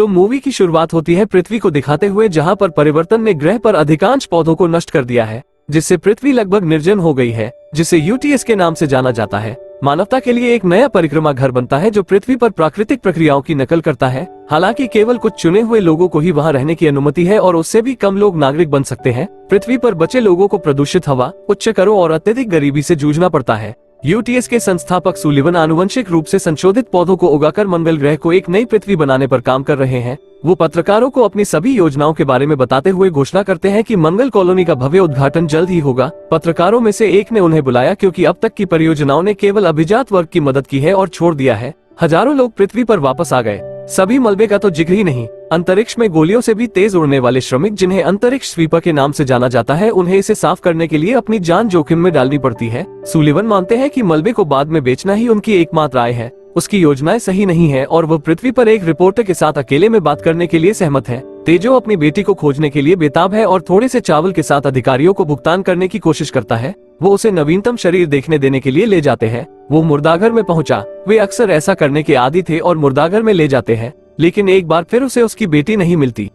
तो मूवी की शुरुआत होती है पृथ्वी को दिखाते हुए, जहां पर परिवर्तन ने ग्रह पर अधिकांश पौधों को नष्ट कर दिया है, जिससे पृथ्वी लगभग निर्जन हो गई है, जिसे यूटीएस के नाम से जाना जाता है। मानवता के लिए एक नया परिक्रमा घर बनता है जो पृथ्वी पर प्राकृतिक प्रक्रियाओं की नकल करता है। हालांकि केवल कुछ चुने हुए लोगों को ही वहां रहने की अनुमति है और उससे भी कम लोग नागरिक बन सकते हैं। पृथ्वी पर बचे लोगों को प्रदूषित हवा, उच्च करों और अत्यधिक गरीबी से जूझना पड़ता है। यूटीएस के संस्थापक सुलिवन आनुवंशिक रूप से संशोधित पौधों को उगाकर मंगल ग्रह को एक नई पृथ्वी बनाने पर काम कर रहे हैं। वो पत्रकारों को अपनी सभी योजनाओं के बारे में बताते हुए घोषणा करते हैं कि मंगल कॉलोनी का भव्य उद्घाटन जल्द ही होगा। पत्रकारों में से एक ने उन्हें बुलाया क्योंकि अब तक की परियोजनाओं ने केवल अभिजात वर्ग की मदद की है और छोड़ दिया है। हजारों लोग पृथ्वी पर वापस आ गए। सभी मलबे का तो जिक्र ही नहीं, अंतरिक्ष में गोलियों से भी तेज उड़ने वाले श्रमिक, जिन्हें अंतरिक्ष स्वीपर के नाम से जाना जाता है, उन्हें इसे साफ करने के लिए अपनी जान जोखिम में डालनी पड़ती है। सुलिवन मानते हैं कि मलबे को बाद में बेचना ही उनकी एकमात्र आय है। उसकी योजनाएं सही नहीं है और वह पृथ्वी पर एक रिपोर्टर के साथ अकेले में बात करने के लिए सहमत है। तेजो अपनी बेटी को खोजने के लिए बेताब है और थोड़े से चावल के साथ अधिकारियों को भुगतान करने की कोशिश करता है। वो उसे नवीनतम शरीर देखने देने के लिए ले जाते हैं। वो मुर्दाघर में पहुंचा। वे अक्सर ऐसा करने के आदी थे और मुर्दाघर में ले जाते हैं, लेकिन एक बार फिर उसे उसकी बेटी नहीं मिलती।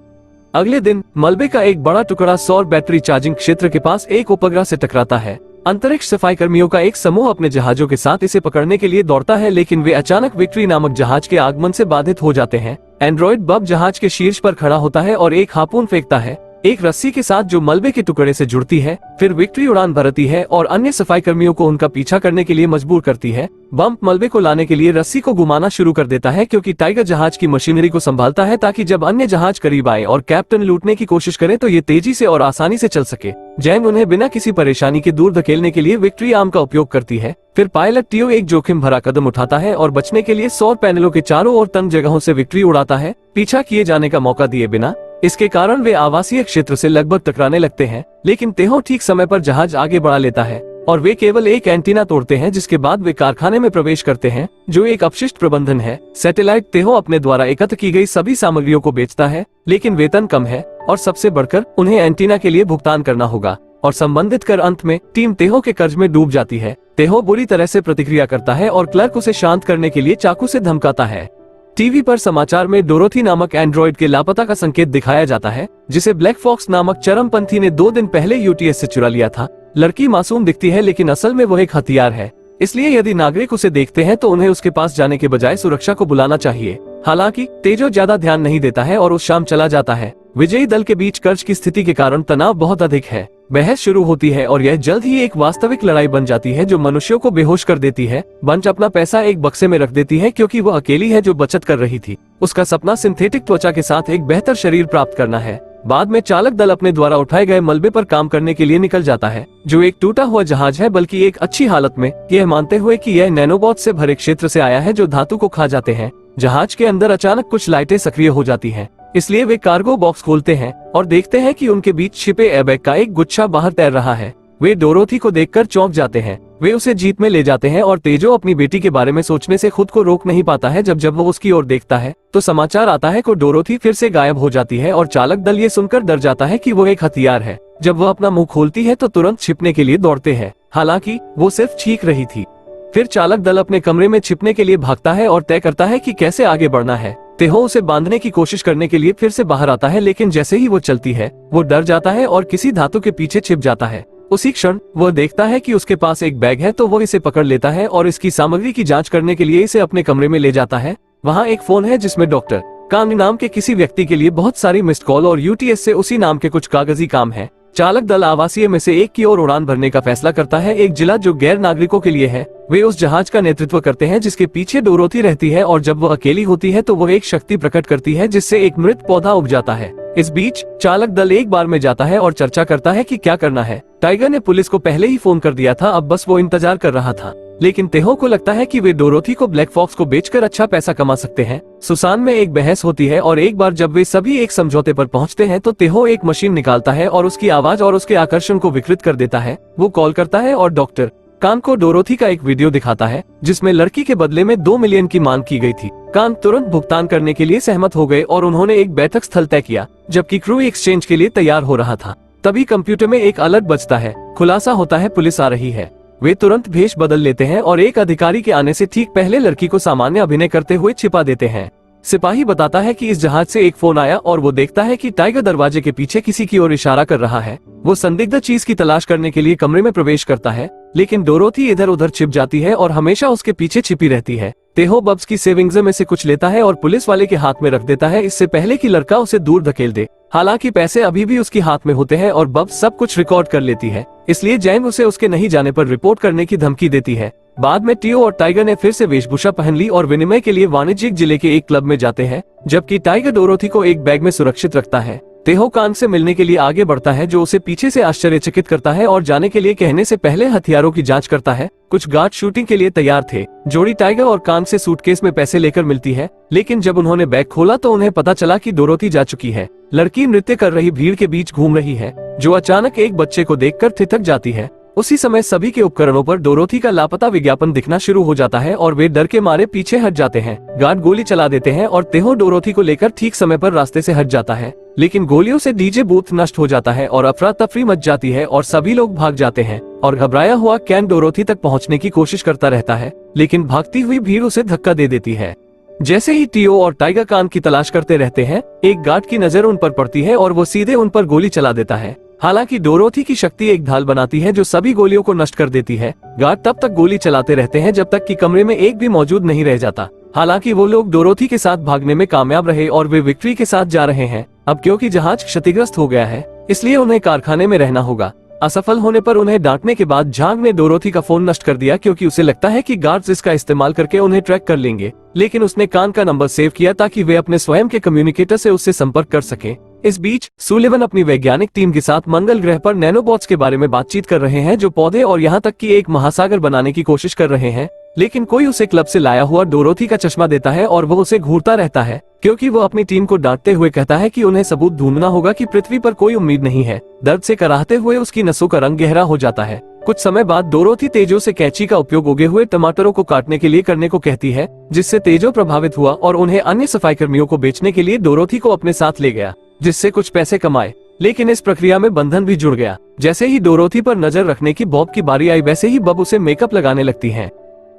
अगले दिन मलबे का एक बड़ा टुकड़ा सौर बैटरी चार्जिंग क्षेत्र के पास एक उपग्रह से टकराता है। अंतरिक्ष सफाई कर्मियों का एक समूह अपने जहाजों के साथ इसे पकड़ने के लिए दौड़ता है, लेकिन वे अचानक विक्ट्री नामक जहाज के आगमन से बाधित हो जाते हैं। एंड्रॉइड बब जहाज के शीर्ष पर खड़ा होता है और एक हार्पून फेंकता है, एक रस्सी के साथ जो मलबे के टुकड़े से जुड़ती है। फिर विक्ट्री उड़ान भरती है और अन्य सफाई कर्मियों को उनका पीछा करने के लिए मजबूर करती है। बम्प मलबे को लाने के लिए रस्सी को घुमाना शुरू कर देता है क्योंकि टाइगर जहाज की मशीनरी को संभालता है, ताकि जब अन्य जहाज करीब आए और कैप्टन लूटने की कोशिश करे तो ये तेजी से और आसानी से चल सके। जैंग उन्हें बिना किसी परेशानी के दूर धकेलने के लिए विक्ट्री आर्म का उपयोग करती है। फिर पायलट टियो एक जोखिम भरा कदम उठाता है और बचने के लिए सौर पैनलों के चारों ओर तंग जगहों से विक्ट्री उड़ाता है, पीछा किए जाने का मौका दिए बिना। इसके कारण वे आवासीय क्षेत्र से लगभग टकराने लगते हैं, लेकिन तेहो ठीक समय पर जहाज आगे बढ़ा लेता है और वे केवल एक एंटीना तोड़ते हैं, जिसके बाद वे कारखाने में प्रवेश करते हैं, जो एक अपशिष्ट प्रबंधन है। सैटेलाइट तेहो अपने द्वारा एकत्र की गई सभी सामग्रियों को बेचता है, लेकिन वेतन कम है और सबसे बढ़कर उन्हें एंटीना के लिए भुगतान करना होगा और संबंधित कर अंत में टीम तेहो के कर्ज में डूब जाती है। तेहो बुरी तरह से प्रतिक्रिया करता है और क्लर्क उसे शांत करने के लिए चाकू से धमकाता है। टीवी पर समाचार में डोरोथी नामक एंड्रॉइड के लापता का संकेत दिखाया जाता है, जिसे ब्लैक फॉक्स नामक चरमपंथी ने 2 दिन पहले यूटीएस से चुरा लिया था। लड़की मासूम दिखती है, लेकिन असल में वो एक हथियार है, इसलिए यदि नागरिक उसे देखते हैं तो उन्हें उसके पास जाने के बजाय सुरक्षा को बुलाना चाहिए। हालांकि तेजो ज्यादा ध्यान नहीं देता है और उस शाम चला जाता है। विजयी दल के बीच कर्ज की स्थिति के कारण तनाव बहुत अधिक है। बहस शुरू होती है और यह जल्द ही एक वास्तविक लड़ाई बन जाती है जो मनुष्यों को बेहोश कर देती है। बंच अपना पैसा एक बक्से में रख देती है क्योंकि वो अकेली है जो बचत कर रही थी। उसका सपना सिंथेटिक त्वचा के साथ एक बेहतर शरीर प्राप्त करना है। बाद में चालक दल अपने द्वारा उठाए गए मलबे पर काम करने के लिए निकल जाता है, जो एक टूटा हुआ जहाज है, बल्कि एक अच्छी हालत में, यह मानते हुए कि यह नैनोबॉट से भरे क्षेत्र से आया है जो धातु को खा जाते हैं। जहाज के अंदर अचानक कुछ लाइटें सक्रिय हो जाती हैं, इसलिए वे कार्गो बॉक्स खोलते हैं और देखते हैं कि उनके बीच छिपे एयरबैग का एक गुच्छा बाहर तैर रहा है। वे डोरोथी को देखकर चौंक जाते हैं। वे उसे जीप में ले जाते हैं और तेजो अपनी बेटी के बारे में सोचने से खुद को रोक नहीं पाता है। जब वो उसकी ओर देखता है तो समाचार आता है कि डोरोथी फिर से गायब हो जाती है और चालक दल ये सुनकर डर जाता है कि वो एक हथियार है। जब वह अपना मुंह खोलती है तो तुरंत छिपने के लिए दौड़ते हैं, हालांकि वो सिर्फ चीख रही थी। फिर चालक दल अपने कमरे में छिपने के लिए भागता है और तय करता है कि कैसे आगे बढ़ना है। तेहो उसे बांधने की कोशिश करने के लिए फिर से बाहर आता है, लेकिन जैसे ही वो चलती है वो डर जाता है और किसी धातु के पीछे छिप जाता है। उसी क्षण वह देखता है कि उसके पास एक बैग है, तो वो इसे पकड़ लेता है और इसकी सामग्री की जांच करने के लिए इसे अपने कमरे में ले जाता है। वहाँ एक फोन है जिसमें डॉक्टर कांग नाम के किसी व्यक्ति के लिए बहुत सारी मिस्ड कॉल और यूटीएस से उसी नाम के कुछ कागजी काम है। चालक दल आवासीय में से एक की ओर उड़ान भरने का फैसला करता है, एक जिला जो गैर नागरिकों के लिए है। वे उस जहाज का नेतृत्व करते हैं जिसके पीछे डोरोथी रहती है और जब वो अकेली होती है तो वो एक शक्ति प्रकट करती है जिससे एक मृत पौधा उग जाता है। इस बीच चालक दल एक बार में जाता है और चर्चा करता है कि क्या करना है। टाइगर ने पुलिस को पहले ही फोन कर दिया था, अब बस वो इंतजार कर रहा था। लेकिन तेहो को लगता है कि वे डोरोथी को ब्लैक फॉक्स को बेचकर अच्छा पैसा कमा सकते हैं। सुसान में एक बहस होती है और एक बार जब वे सभी एक समझौते पर पहुंचते हैं तो तेहो एक मशीन निकालता है और उसकी आवाज और उसके आकर्षण को विकृत कर देता है। वो कॉल करता है और डॉक्टर कान को डोरोथी का एक वीडियो दिखाता है जिसमें लड़की के बदले में 2 मिलियन की मांग की गई थी। कान तुरंत भुगतान करने के लिए सहमत हो गए और उन्होंने एक बैठक स्थल तय किया, जबकि क्रू एक्सचेंज के लिए तैयार हो रहा था। तभी कंप्यूटर में एक अलर्ट बजता है। खुलासा होता है पुलिस आ रही है। वे तुरंत भेष बदल लेते हैं और एक अधिकारी के आने से ठीक पहले लड़की को सामान्य अभिनय करते हुए छिपा देते हैं। सिपाही बताता है कि इस जहाज से एक फोन आया और वो देखता है कि टाइगर दरवाजे के पीछे किसी की ओर इशारा कर रहा है। वो संदिग्ध चीज की तलाश करने के लिए कमरे में प्रवेश करता है, लेकिन डोरोथी इधर उधर छिप जाती है और हमेशा उसके पीछे छिपी रहती है। तेहो बब्स की सेविंग्स में से कुछ लेता है और पुलिस वाले के हाथ में रख देता है, इससे पहले कि लड़का उसे दूर धकेल दे। हालांकि पैसे अभी भी उसके हाथ में होते हैं और बब्स सब कुछ रिकॉर्ड कर लेती है, इसलिए जैन उसे उसके नहीं जाने पर रिपोर्ट करने की धमकी देती है। बाद में टियो और टाइगर ने फिर से वेशभूषा पहन ली और विनिमय के लिए वाणिज्यिक जिले के एक क्लब में जाते हैं, जबकि टाइगर डोरोथी को एक बैग में सुरक्षित रखता है। तेहो कान से मिलने के लिए आगे बढ़ता है, जो उसे पीछे से आश्चर्यचकित करता है और जाने के लिए कहने से पहले हथियारों की जांच करता है। कुछ गार्ड शूटिंग के लिए तैयार थे। जोड़ी टाइगर और कान से सूटकेस में पैसे लेकर मिलती है, लेकिन जब उन्होंने बैग खोला तो उन्हें पता चला कि डोरोथी जा चुकी है। लड़की नृत्य कर रही भीड़ के बीच घूम रही है, जो अचानक एक बच्चे को देखकर थितक जाती है। उसी समय सभी के उपकरणों पर डोरोथी का लापता विज्ञापन दिखना शुरू हो जाता है और वे डर के मारे पीछे हट जाते हैं। गार्ड गोली चला देते हैं और तेहो डोरोथी को लेकर ठीक समय पर रास्ते से हट जाता है, लेकिन गोलियों से डीजे बूथ नष्ट हो जाता है और अफरा तफरी मच जाती है और सभी लोग भाग जाते हैं। और घबराया हुआ कैन डोरोथी तक पहुंचने की कोशिश करता रहता है, लेकिन भागती हुई भीड़ उसे धक्का दे देती है। जैसे ही टियो और टाइगर कान की तलाश करते रहते हैं, एक गार्ड की नजर उन पर पड़ती है और वो सीधे उन पर गोली चला देता है। हालांकि डोरोथी की शक्ति एक ढाल बनाती है जो सभी गोलियों को नष्ट कर देती है। गार्ड तब तक गोली चलाते रहते हैं जब तक कि कमरे में एक भी मौजूद नहीं रह जाता। हालांकि वो लोग डोरोथी के साथ भागने में कामयाब रहे और वे विक्ट्री के साथ जा रहे हैं। अब क्योंकि जहाज क्षतिग्रस्त हो गया है, इसलिए उन्हें कारखाने में रहना होगा। असफल होने पर उन्हें डांटने के बाद झांग ने डोरोथी का फोन नष्ट कर दिया, क्योंकि उसे लगता है कि गार्ड्स इसका इस्तेमाल करके उन्हें ट्रैक कर लेंगे। लेकिन उसने कान का नंबर सेव किया ताकि वे अपने स्वयं के कम्युनिकेटर से उससे संपर्क कर सकें। इस बीच सुलिवन अपनी वैज्ञानिक टीम के साथ मंगल ग्रह पर नैनोबॉट्स के बारे में बातचीत कर रहे हैं, जो पौधे और यहाँ तक कि एक महासागर बनाने की कोशिश कर रहे हैं। लेकिन कोई उसे क्लब से लाया हुआ डोरोथी का चश्मा देता है और वो उसे घूरता रहता है, क्योंकि वो अपनी टीम को डांटते हुए कहता है कि उन्हें सबूत ढूंढना होगा कि पृथ्वी पर कोई उम्मीद नहीं है। दर्द से कराहते हुए उसकी नसों का रंग गहरा हो जाता है। कुछ समय बाद डोरोथी तेजो से कैंची का उपयोग उगे हुए टमाटरों को काटने के लिए करने को कहती है, जिससे तेजो प्रभावित हुआ और उन्हें अन्य सफाई कर्मियों को बेचने के लिए डोरोथी को अपने साथ ले गया, जिससे कुछ पैसे कमाए। लेकिन इस प्रक्रिया में बंधन भी जुड़ गया। जैसे ही डोरोथी पर नजर रखने की बॉब की बारी आई, वैसे ही बब उसे मेकअप लगाने लगती है।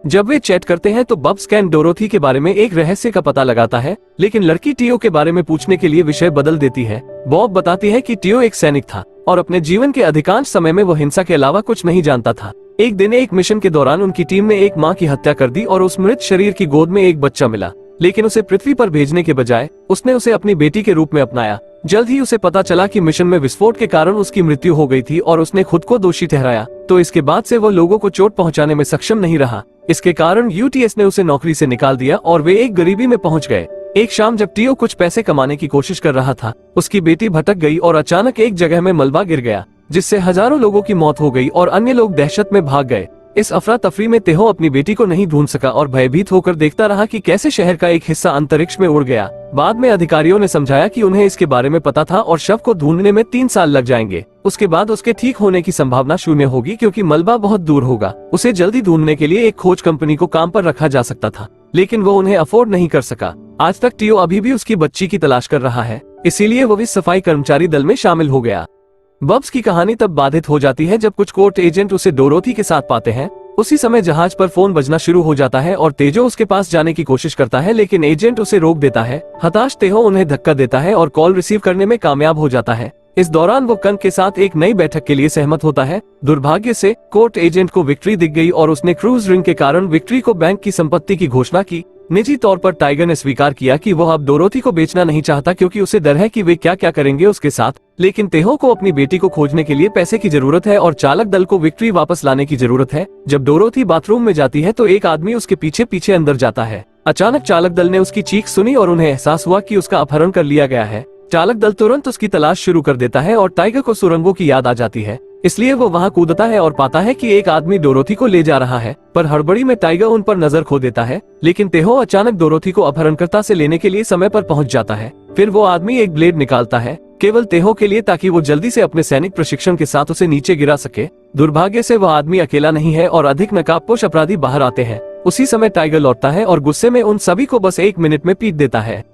जब वे चैट करते हैं तो बब स्कैन डोरोथी के बारे में एक रहस्य का पता लगाता है, लेकिन लड़की टियो के बारे में पूछने के लिए विषय बदल देती है। बॉब बताती है कि टियो एक सैनिक था और अपने जीवन के अधिकांश समय में वो हिंसा के अलावा कुछ नहीं जानता था। एक दिन एक मिशन के दौरान उनकी टीम ने एक माँ की हत्या कर दी और उस मृत शरीर की गोद में एक बच्चा मिला, लेकिन उसे पृथ्वी पर भेजने के बजाय उसने उसे अपनी बेटी के रूप में अपनाया। जल्द ही उसे पता चला कि मिशन में विस्फोट के कारण उसकी मृत्यु हो गई थी और उसने खुद को दोषी ठहराया। तो इसके बाद से वो लोगों को चोट पहुंचाने में सक्षम नहीं रहा। इसके कारण यूटीएस ने उसे नौकरी से निकाल दिया और वे एक गरीबी में पहुंच गए। एक शाम जब टियो कुछ पैसे कमाने की कोशिश कर रहा था, उसकी बेटी भटक गई और अचानक एक जगह में मलबा गिर गया, जिससे हजारों लोगों की मौत हो गई और अन्य लोग दहशत में भाग गए। इस अफरा तफरी में तेहो अपनी बेटी को नहीं ढूंढ सका और भयभीत होकर देखता रहा कि कैसे शहर का एक हिस्सा अंतरिक्ष में उड़ गया। बाद में अधिकारियों ने समझाया कि उन्हें इसके बारे में पता था और शव को ढूंढने में 3 साल लग जाएंगे। उसके बाद उसके ठीक होने की संभावना शून्य होगी, क्योंकि मलबा बहुत दूर होगा। उसे जल्दी ढूंढने के लिए एक खोज कंपनी को काम पर रखा जा सकता था, लेकिन वो उन्हें अफोर्ड नहीं कर सका। आज तक टियो अभी भी उसकी बच्ची की तलाश कर रहा है, इसीलिए वो भी सफाई कर्मचारी दल में शामिल हो गया। बब्स की कहानी तब बाधित हो जाती है जब कुछ कोर्ट एजेंट उसे डोरोथी के साथ पाते हैं। उसी समय जहाज पर फोन बजना शुरू हो जाता है और तेजो उसके पास जाने की कोशिश करता है, लेकिन एजेंट उसे रोक देता है। हताश तेहो उन्हें धक्का देता है और कॉल रिसीव करने में कामयाब हो जाता है। इस दौरान वो कन के साथ एक नई बैठक के लिए सहमत होता है। दुर्भाग्य से कोर्ट एजेंट को विक्ट्री दिख गई और उसने क्रूज रिंग के कारण विक्ट्री को बैंक की संपत्ति की घोषणा की। निजी तौर पर टाइगर ने स्वीकार किया कि वह अब डोरोथी को बेचना नहीं चाहता, क्योंकि उसे डर है कि वे क्या क्या करेंगे उसके साथ। लेकिन तेहो को अपनी बेटी को खोजने के लिए पैसे की जरूरत है और चालक दल को विक्ट्री वापस लाने की जरूरत है। जब डोरोथी बाथरूम में जाती है तो एक आदमी उसके पीछे पीछे अंदर जाता है। अचानक चालक दल ने उसकी चीख सुनी और उन्हें एहसास हुआ कि उसका अपहरण कर लिया गया है। चालक दल तुरंत उसकी तलाश शुरू कर देता है और टाइगर को सुरंगों की याद आ जाती है, इसलिए वो वहां कूदता है और पाता है कि एक आदमी डोरोथी को ले जा रहा है। पर हड़बड़ी में टाइगर उन पर नजर खो देता है, लेकिन तेहो अचानक डोरोथी को अपहरणकर्ता से लेने के लिए समय पर पहुंच जाता है। फिर वो आदमी एक ब्लेड निकालता है, केवल तेहो के लिए, ताकि वो जल्दी से अपने सैनिक प्रशिक्षण के साथ उसे नीचे गिरा सके। दुर्भाग्य से वह आदमी अकेला नहीं है और अधिक नकाबपोश अपराधी बाहर आते हैं। उसी समय टाइगर लौटता है और गुस्से में उन सभी को बस 1 मिनट में पीट देता है।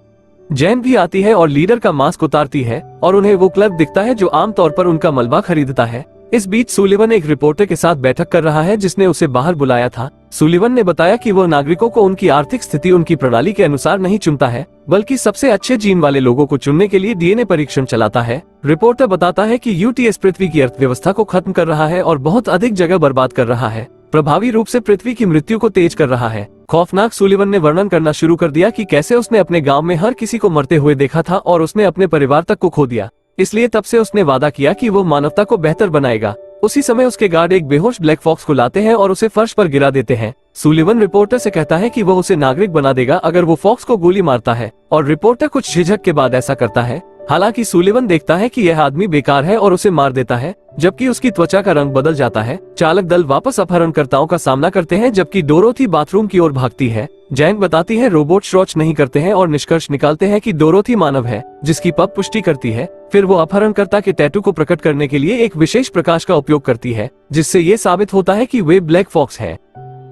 जैन भी आती है और लीडर का मास्क उतारती है और उन्हें वो क्लर्क दिखता है जो आमतौर पर उनका मलबा खरीदता है। इस बीच सुलिवन एक रिपोर्टर के साथ बैठक कर रहा है जिसने उसे बाहर बुलाया था। सुलिवन ने बताया कि वो नागरिकों को उनकी आर्थिक स्थिति उनकी प्रणाली के अनुसार नहीं चुनता है, बल्कि सबसे अच्छे जीन वाले लोगों को चुनने के लिए डीएनए परीक्षण चलाता है। रिपोर्टर बताता है कि यूटीएस पृथ्वी की अर्थव्यवस्था को खत्म कर रहा है और बहुत अधिक जगह बर्बाद कर रहा है, प्रभावी रूप से पृथ्वी की मृत्यु को तेज कर रहा है। खौफनाक। सुलिवन ने वर्णन करना शुरू कर दिया कि कैसे उसने अपने गांव में हर किसी को मरते हुए देखा था और उसने अपने परिवार तक को खो दिया। इसलिए तब से उसने वादा किया कि वो मानवता को बेहतर बनाएगा। उसी समय उसके गार्ड एक बेहोश ब्लैक फॉक्स को लाते हैं और उसे फर्श पर गिरा देते हैं। सुलिवन रिपोर्टर से कहता है कि वो उसे नागरिक बना देगा अगर वो फॉक्स को गोली मारता है, और रिपोर्टर कुछ झिझक के बाद ऐसा करता है। हालांकि सुलिवन देखता है कि यह आदमी बेकार है और उसे मार देता है, जबकि उसकी त्वचा का रंग बदल जाता है। चालक दल वापस अपहरणकर्ताओं का सामना करते हैं, जबकि डोरोथी बाथरूम की ओर भागती है। जैंग बताती है रोबोट शौच नहीं करते हैं और निष्कर्ष निकालते हैं कि डोरोथी मानव है, जिसकी पप पुष्टि करती है। फिर वो अपहरणकर्ता के टैटू को प्रकट करने के लिए एक विशेष प्रकाश का उपयोग करती है, जिससे ये साबित होता है कि वे ब्लैक फॉक्स है।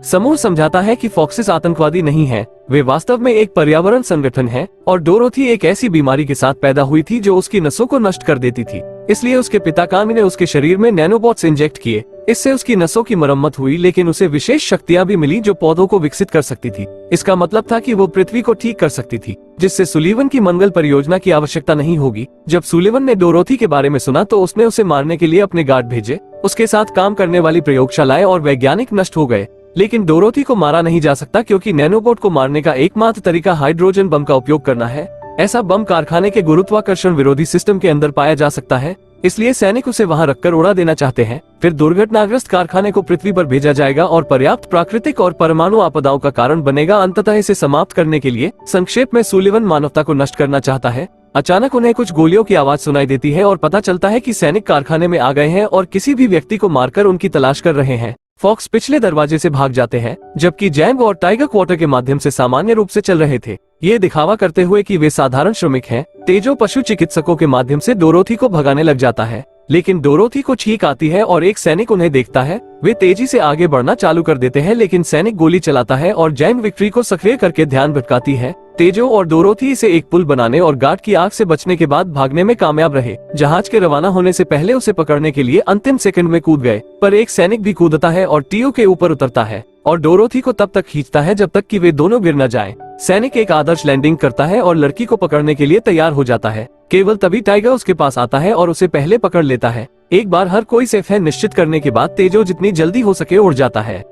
समूह समझाता है कि फॉक्सेस आतंकवादी नहीं है, वे वास्तव में एक पर्यावरण संगठन है, और डोरोथी एक ऐसी बीमारी के साथ पैदा हुई थी जो उसकी नसों को नष्ट कर देती थी। इसलिए उसके पिता कामी ने उसके शरीर में नैनोबॉट्स इंजेक्ट किए। इससे उसकी नसों की मरम्मत हुई, लेकिन उसे विशेष शक्तियां भी मिली जो पौधों को विकसित कर सकती थी। इसका मतलब था कि वो पृथ्वी को ठीक कर सकती थी, जिससे सुलिवन की मंगल परियोजना की आवश्यकता नहीं होगी। जब सुलिवन ने डोरोथी के बारे में सुना तो उसने उसे मारने के लिए अपने गार्ड भेजे। उसके साथ काम करने वाली प्रयोगशालाएं और वैज्ञानिक नष्ट हो गए, लेकिन डोरोथी को मारा नहीं जा सकता क्योंकि नैनोबोट को मारने का एकमात्र तरीका हाइड्रोजन बम का उपयोग करना है। ऐसा बम कारखाने के गुरुत्वाकर्षण विरोधी सिस्टम के अंदर पाया जा सकता है, इसलिए सैनिक उसे वहां रखकर उड़ा देना चाहते हैं। फिर दुर्घटनाग्रस्त कारखाने को पृथ्वी पर भेजा जाएगा और पर्याप्त प्राकृतिक और परमाणु आपदाओं का कारण बनेगा। अंततः इसे समाप्त करने के लिए संक्षेप में सुलिवन मानवता को नष्ट करना चाहता है। अचानक उन्हें कुछ गोलियों की आवाज सुनाई देती है और पता चलता है कि सैनिक कारखाने में आ गए हैं और किसी भी व्यक्ति को मारकर उनकी तलाश कर रहे हैं। फॉक्स पिछले दरवाजे से भाग जाते हैं, जबकि जैंग और टाइगर क्वार्टर के माध्यम से सामान्य रूप से चल रहे थे, ये दिखावा करते हुए कि वे साधारण श्रमिक हैं। तेजो पशु चिकित्सकों के माध्यम से डोरोथी को भगाने लग जाता है, लेकिन डोरोथी को छींक आती है और एक सैनिक उन्हें देखता है। वे तेजी से आगे बढ़ना चालू कर देते हैं, लेकिन सैनिक गोली चलाता है और जैंग विक्ट्री को सक्रिय करके ध्यान भटकाती है। तेजो और डोरोथी इसे एक पुल बनाने और गार्ड की आग से बचने के बाद भागने में कामयाब रहे। जहाज के रवाना होने से पहले उसे पकड़ने के लिए अंतिम सेकंड में कूद गए, पर एक सैनिक भी कूदता है और टीओ के ऊपर उतरता है और डोरोथी को तब तक खींचता है जब तक कि वे दोनों गिर न जाएं। सैनिक एक आदर्श लैंडिंग करता है और लड़की को पकड़ने के लिए तैयार हो जाता है। केवल तभी टाइगर उसके पास आता है और उसे पहले पकड़ लेता है। एक बार हर कोई सेफ है निश्चित करने के बाद तेजो जितनी जल्दी हो सके उड़ जाता है,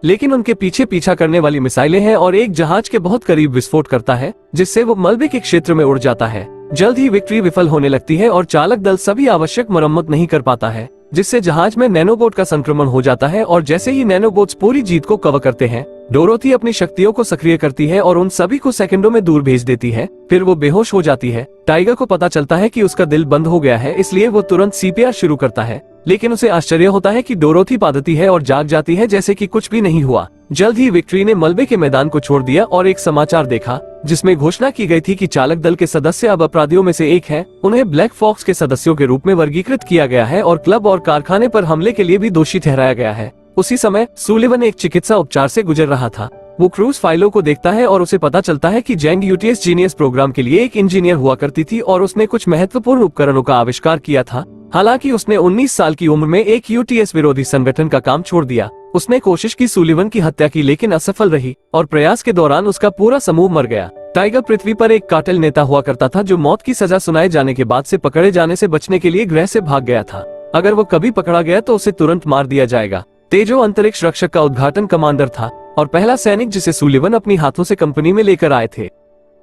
लेकिन उनके पीछे पीछा करने वाली मिसाइलें हैं और एक जहाज के बहुत करीब विस्फोट करता है, जिससे वो मलबे के क्षेत्र में उड़ जाता है। जल्द ही विक्ट्री विफल होने लगती है और चालक दल सभी आवश्यक मरम्मत नहीं कर पाता है, जिससे जहाज में नैनोबोट का संक्रमण हो जाता है और जैसे ही नैनोबोट्स पूरी जीत को कवर करते हैं, डोरोथी अपनी शक्तियों को सक्रिय करती है और उन सभी को सेकंडों में दूर भेज देती है। फिर वो बेहोश हो जाती है। टाइगर को पता चलता है कि उसका दिल बंद हो गया है, इसलिए वो तुरंत सीपीआर शुरू करता है, लेकिन उसे आश्चर्य होता है कि डोरोथी पादती है और जाग जाती है जैसे कि कुछ भी नहीं हुआ। जल्द ही विक्ट्री ने मलबे के मैदान को छोड़ दिया और एक समाचार देखा जिसमें घोषणा की गई थी कि चालक दल के सदस्य अब अपराधियों में से एक हैं। उन्हें ब्लैक फॉक्स के सदस्यों के रूप में वर्गीकृत किया गया है और क्लब और कारखाने पर हमले के लिए भी दोषी ठहराया गया है। उसी समय सुलिवन एक चिकित्सा उपचार से गुजर रहा था। वो क्रूज फाइलों को देखता है और उसे पता चलता है कि जैंग यूटीएस जीनियस प्रोग्राम के लिए एक इंजीनियर हुआ करती थी और उसने कुछ महत्वपूर्ण उपकरणों का आविष्कार किया था। हालांकि उसने 19 साल की उम्र में एक यूटीएस विरोधी संगठन का काम छोड़ दिया। उसने कोशिश की सुलिवन की हत्या की, लेकिन असफल रही और प्रयास के दौरान उसका पूरा समूह मर गया। टाइगर पृथ्वी पर एक कार्टेल नेता हुआ करता था जो मौत की सजा सुनाए जाने के बाद से पकड़े जाने से बचने के लिए ग्रह से भाग गया था। अगर वो कभी पकड़ा गया तो उसे तुरंत मार दिया जाएगा। तेजो अंतरिक्ष रक्षक का उद्घाटन कमांडर था और पहला सैनिक जिसे सुलिवन अपनी हाथों से कंपनी में लेकर आए थे।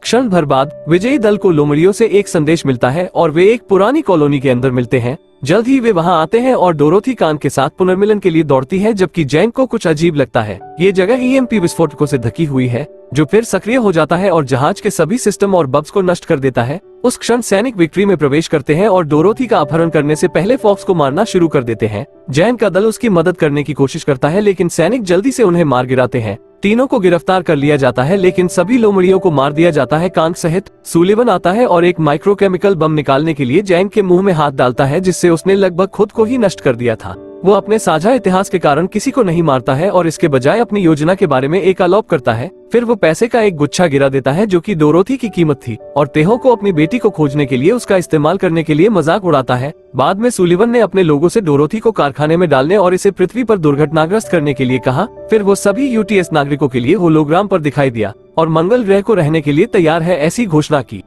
क्षण भर बाद विजयी दल को लोमड़ियों से एक संदेश मिलता है और वे एक पुरानी कॉलोनी के अंदर मिलते हैं। जल्द ही वे वहां आते हैं और डोरोथी कान के साथ पुनर्मिलन के लिए दौड़ती है, जबकि जैंग को कुछ अजीब लगता है। ये जगह ईएमपी विस्फोटकों से ढकी हुई है जो फिर सक्रिय हो जाता है और जहाज के सभी सिस्टम और बग्स को नष्ट कर देता है। उस क्षण सैनिक विक्ट्री में प्रवेश करते हैं और डोरोथी का अपहरण करने से पहले फॉक्स को मारना शुरू कर देते हैं। जैंग का दल उसकी मदद करने की कोशिश करता है, लेकिन सैनिक जल्दी से उन्हें मार गिराते हैं। तीनों को गिरफ्तार कर लिया जाता है, लेकिन सभी लोमड़ियों को मार दिया जाता है कांग सहित। सुलिवन आता है और एक माइक्रोकेमिकल बम निकालने के लिए जैंग के मुंह में हाथ डालता है, जिससे उसने लगभग खुद को ही नष्ट कर दिया था। वो अपने साझा इतिहास के कारण किसी को नहीं मारता है और इसके बजाय अपनी योजना के बारे में एक आरोप करता है। फिर वो पैसे का एक गुच्छा गिरा देता है जो कि डोरोथी की कीमत थी, और तेहो को अपनी बेटी को खोजने के लिए उसका इस्तेमाल करने के लिए मजाक उड़ाता है। बाद में सुलिवन ने अपने लोगों से डोरोथी को कारखाने में डालने और इसे पृथ्वी पर दुर्घटनाग्रस्त करने के लिए कहा। फिर वो सभी यूटीएस नागरिकों के लिए होलोग्राम पर दिखाई दिया और मंगल ग्रह को रहने के लिए तैयार है ऐसी घोषणा की।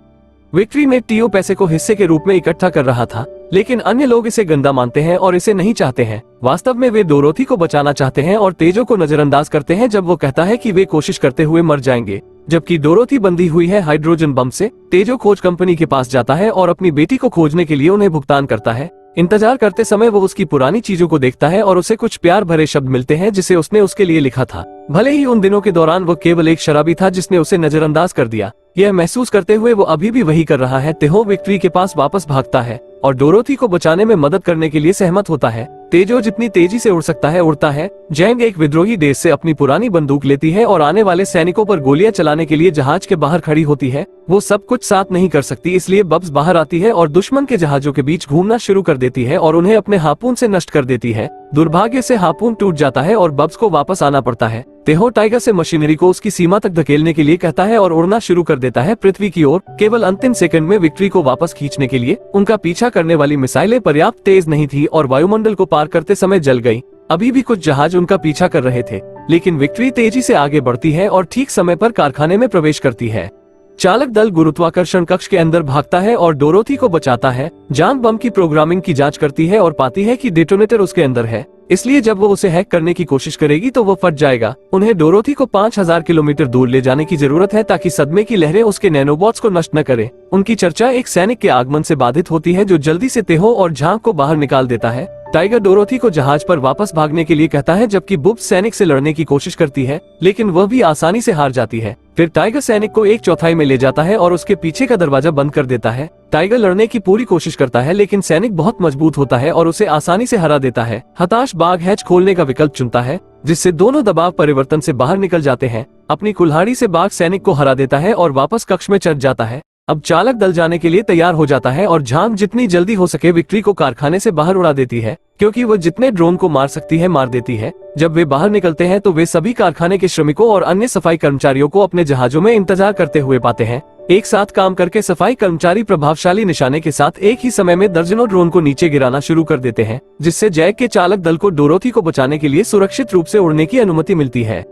विक्ट्री में टीओ पैसे को हिस्से के रूप में इकट्ठा कर रहा था, लेकिन अन्य लोग इसे गंदा मानते हैं और इसे नहीं चाहते हैं। वास्तव में वे डोरोथी को बचाना चाहते हैं और तेजो को नजरअंदाज करते हैं जब वो कहता है कि वे कोशिश करते हुए मर जाएंगे। जबकि डोरोथी बंधी हुई है हाइड्रोजन बम से, तेजो खोज कंपनी के पास जाता है और अपनी बेटी को खोजने के लिए उन्हें भुगतान करता है। इंतजार करते समय वो उसकी पुरानी चीजों को देखता है और उसे कुछ प्यार भरे शब्द मिलते हैं जिसे उसने उसके लिए लिखा था। भले ही उन दिनों के दौरान वो केवल एक शराबी था जिसने उसे नजरअंदाज कर दिया, यह महसूस करते हुए वो अभी भी वही कर रहा है। तेहो विक्ट्री के पास वापस भागता है और डोरोथी को बचाने में मदद करने के लिए सहमत होता है। तेजो जितनी तेजी से उड़ सकता है उड़ता है। जैंग एक विद्रोही देश से अपनी पुरानी बंदूक लेती है और आने वाले सैनिकों पर गोलियां चलाने के लिए जहाज के बाहर खड़ी होती है। वो सब कुछ साथ नहीं कर सकती, इसलिए बब्स बाहर आती है और दुश्मन के जहाजों के बीच घूमना शुरू कर देती है और उन्हें अपने हार्पून से नष्ट कर देती है। दुर्भाग्य से हार्पून टूट जाता है और बब्स को वापस आना पड़ता है। तेहो टाइगर से मशीनरी को उसकी सीमा तक धकेलने के लिए कहता है और उड़ना शुरू कर देता है पृथ्वी की ओर। केवल अंतिम सेकंड में विक्ट्री को वापस खींचने के लिए उनका पीछा करने वाली मिसाइलें पर्याप्त तेज नहीं थी और वायुमंडल को पार करते समय जल गई। अभी भी कुछ जहाज उनका पीछा कर रहे थे, लेकिन विक्ट्री तेजी से आगे बढ़ती है और ठीक समय पर कारखाने में प्रवेश करती है। चालक दल गुरुत्वाकर्षण कक्ष के अंदर भागता है और डोरोथी को बचाता है। जान बम की प्रोग्रामिंग की जांच करती है और पाती है कि डेटोनेटर उसके अंदर है, इसलिए जब वो उसे हैक करने की कोशिश करेगी तो वो फट जाएगा। उन्हें डोरोथी को 5000 किलोमीटर दूर ले जाने की जरूरत है ताकि सदमे की लहरें उसके नैनोबॉट्स को नष्ट न करें। उनकी चर्चा एक सैनिक के आगमन से बाधित होती है जो जल्दी से तेहो और झांग को बाहर निकाल देता है। टाइगर डोरोथी को जहाज पर वापस भागने के लिए कहता है, जबकि बुब सैनिक से लड़ने की कोशिश करती है, लेकिन वह भी आसानी से हार जाती है। फिर टाइगर सैनिक को 1/4 में ले जाता है और उसके पीछे का दरवाजा बंद कर देता है। टाइगर लड़ने की पूरी कोशिश करता है, लेकिन सैनिक बहुत मजबूत होता है और उसे आसानी से हरा देता है। हताश बाघ हैच खोलने का विकल्प चुनता है, जिससे दोनों दबाव परिवर्तन से बाहर निकल जाते हैं। अपनी कुल्हाड़ी से बाघ सैनिक को हरा देता है और वापस कक्ष में चढ़ जाता है। अब चालक दल जाने के लिए तैयार हो जाता है और झांग जितनी जल्दी हो सके विक्ट्री को कारखाने से बाहर उड़ा देती है, क्योंकि वो जितने ड्रोन को मार सकती है मार देती है। जब वे बाहर निकलते हैं तो वे सभी कारखाने के श्रमिकों और अन्य सफाई कर्मचारियों को अपने जहाजों में इंतजार करते हुए पाते हैं। एक साथ काम करके सफाई कर्मचारी प्रभावशाली निशाने के साथ एक ही समय में दर्जनों ड्रोन को नीचे गिराना शुरू कर देते हैं, जिससे जैक के चालक दल को डोरोथी को बचाने के लिए सुरक्षित रूप से उड़ने की अनुमति मिलती है।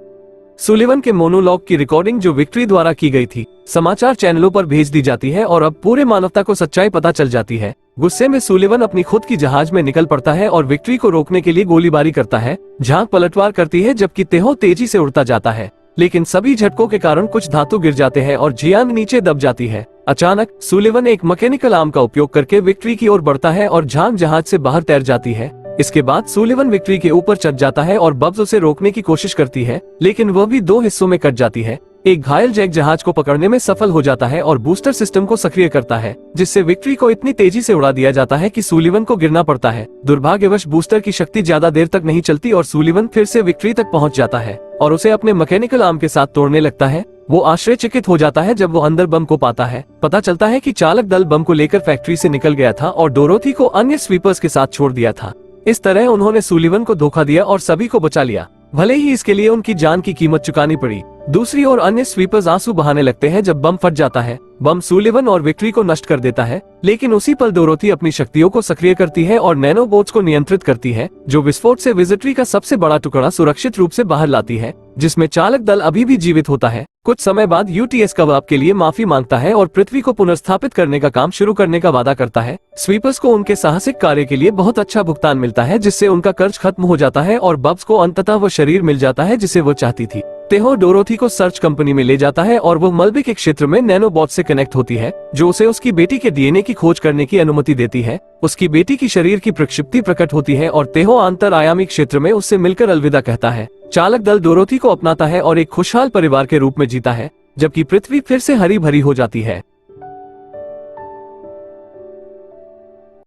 सुलिवन के मोनोलॉग की रिकॉर्डिंग जो विक्ट्री द्वारा की गई थी, समाचार चैनलों पर भेज दी जाती है और अब पूरे मानवता को सच्चाई पता चल जाती है। गुस्से में सुलिवन अपनी खुद की जहाज में निकल पड़ता है और विक्ट्री को रोकने के लिए गोलीबारी करता है। झांग पलटवार करती है जबकि तेहो तेजी से उड़ता जाता है, लेकिन सभी झटकों के कारण कुछ धातु गिर जाते हैं और जियांग नीचे दब जाती है। अचानक सुलिवन एक मैकेनिकल आर्म का उपयोग करके विक्ट्री की ओर बढ़ता है और झांग जहाज से बाहर तैर जाती है। इसके बाद सुलिवन विक्ट्री के ऊपर चढ़ जाता है और बब्स उसे रोकने की कोशिश करती है, लेकिन वह भी दो हिस्सों में कट जाती है। एक घायल जैक जहाज को पकड़ने में सफल हो जाता है और बूस्टर सिस्टम को सक्रिय करता है, जिससे विक्ट्री को इतनी तेजी से उड़ा दिया जाता है कि सुलिवन को गिरना पड़ता है। दुर्भाग्यवश बूस्टर की शक्ति ज्यादा देर तक नहीं चलती और सुलिवन फिर से विक्ट्री तक पहुंच जाता है और उसे अपने मैकेनिकल आर्म के साथ तोड़ने लगता है। वो आश्चर्यचकित हो जाता है जब वो अंदर बम को पाता है। पता चलता है कि चालक दल बम को लेकर फैक्ट्री से निकल गया था और डोरोथी को अन्य स्वीपर्स के साथ छोड़ दिया था। इस तरह उन्होंने सुलिवन को धोखा दिया और सभी को बचा लिया, भले ही इसके लिए उनकी जान की कीमत चुकानी पड़ी। दूसरी ओर अन्य स्वीपर्स आंसू बहाने लगते हैं जब बम फट जाता है। बम सुलिवन और विक्ट्री को नष्ट कर देता है, लेकिन उसी पल डोरोथी अपनी शक्तियों को सक्रिय करती है और नैनोबोट्स को नियंत्रित करती है, जो विस्फोट से विक्ट्री का सबसे बड़ा टुकड़ा सुरक्षित रूप से बाहर लाती है, जिसमें चालक दल अभी भी जीवित होता है। कुछ समय बाद यूटीएस कबाब के लिए माफी मांगता है और पृथ्वी को पुनर्स्थापित करने का काम शुरू करने का वादा करता है। स्वीपर्स को उनके साहसिक कार्य के लिए बहुत अच्छा भुगतान मिलता है, जिससे उनका कर्ज खत्म हो जाता है और बब्स को अंततः वो शरीर मिल जाता है जिसे वो चाहती थी। तेहो डोरोथी को सर्च कंपनी में ले जाता है और वो मलबे के क्षेत्र में नैनोबॉट से कनेक्ट होती है, जो उसे उसकी बेटी के डीएनए की खोज करने की अनुमति देती है। उसकी बेटी की शरीर की प्रक्षिप्ति प्रकट होती है और तेहो अंतर आयामी क्षेत्र में उससे मिलकर अलविदा कहता है। चालक दल डोरोथी को अपनाता है और एक खुशहाल परिवार के रूप में जीता है, जबकि पृथ्वी फिर से हरी भरी हो जाती है।